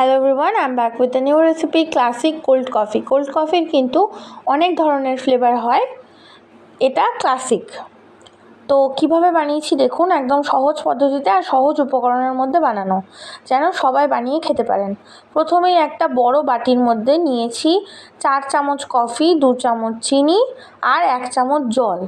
Hello everyone, I am back with a new recipe classic cold coffee. Cold কফির কিন্তু অনেক ধরনের flavour হয়, এটা ক্লাসিক। তো কিভাবে বানিয়েছি দেখুন, একদম সহজ পদ্ধতিতে আর সহজ উপকরণের মধ্যে বানানো, যেন সবাই বানিয়ে খেতে পারেন। প্রথমেই একটা বড় বাটির মধ্যে নিয়েছি 4 চামচ কফি, 2 চামচ চিনি আর 1 চামচ জল।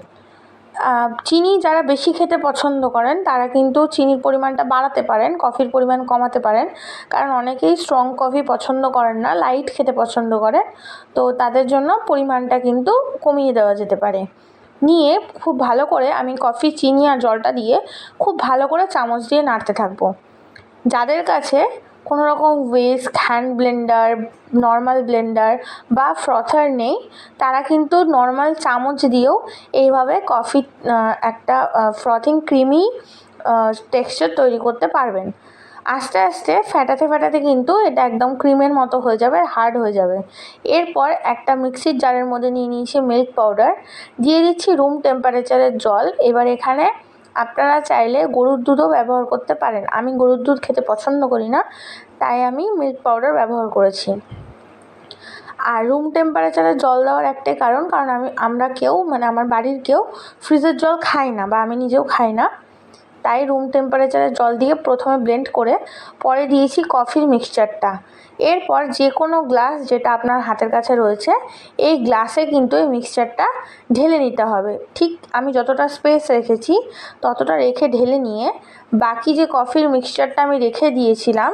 চিনি যারা বেশি খেতে পছন্দ করেন তারা কিন্তু চিনির পরিমাণটা বাড়াতে পারেন, কফির পরিমাণ কমাতে পারেন, কারণ অনেকেই স্ট্রং কফি পছন্দ করেন না, লাইট খেতে পছন্দ করেন। তো তাদের জন্য পরিমাণটা কিন্তু কমিয়ে দেওয়া যেতে পারে। নিয়ে খুব ভালো করে আমি কফি, চিনি আর জলটা দিয়ে খুব ভালো করে চামচ দিয়ে নাড়তে থাকবো। যাদের কাছে কোনো রকম whisk, hand Blender, normal Blender বা ফ্রথার নেই, তারা কিন্তু নর্মাল চামচ দিয়েও এইভাবে কফি একটা ফ্রথিং ক্রিমি টেক্সচার তৈরি করতে পারবেন। আস্তে আস্তে ফেটাতে কিন্তু এটা একদম ক্রিমের মতো হয়ে যাবে, হার্ড হয়ে যাবে। এরপর একটা মিক্সির জারের মধ্যে নিয়ে নিয়েছি মিল্ক পাউডার, দিয়ে দিচ্ছি রুম টেম্পারেচারের জল। এবার এখানে আপনারা চাইলে গরুর দুধও ব্যবহার করতে পারেন। আমি গরুর দুধ খেতে পছন্দ করি না, তাই আমি মিল্ক পাউডার ব্যবহার করেছি। আর রুম টেম্পারেচারে জল দেওয়ার একটাই কারণ আমরা কেউ আমার বাড়ির কেউ ফ্রিজের জল খাই না, বা আমি নিজেও খাই না। তাই রুম টেম্পারেচারের জল দিয়ে প্রথমে ব্লেন্ড করে পরে দিয়েছি কফির মিক্সচারটা। এরপর যে কোনো গ্লাস যেটা আপনার হাতের কাছে রয়েছে, এই গ্লাসে কিন্তু এই মিক্সচারটা ঢেলে নিতে হবে। ঠিক আমি যতটা স্পেস রেখেছি ততটা রেখে ঢেলে নিয়ে বাকি যে কফির মিক্সচারটা আমি রেখে দিয়েছিলাম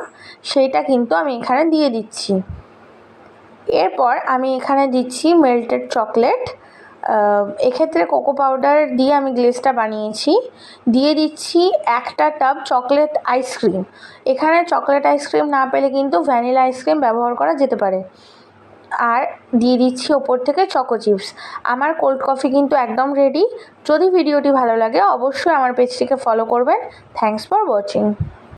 সেইটা কিন্তু আমি এখানে দিয়ে দিচ্ছি। এরপর আমি এখানে দিচ্ছি মেল্টেড চকলেট। এক্ষেত্রে কোকো পাউডার দিয়ে আমি গ্লেজটা বানিয়েছি। দিয়ে দিচ্ছি একটা টাব চকলেট আইসক্রিম। এখানে চকলেট আইসক্রিম না পেলে কিন্তু ভ্যানিলা আইসক্রিম ব্যবহার করা যেতে পারে। আর দিয়ে দিচ্ছি ওপর থেকে চকো চিপস। আমার কোল্ড কফি কিন্তু একদম রেডি। যদি ভিডিওটি ভালো লাগে অবশ্যই আমার পেজটিকে ফলো করবেন। Thanks for watching.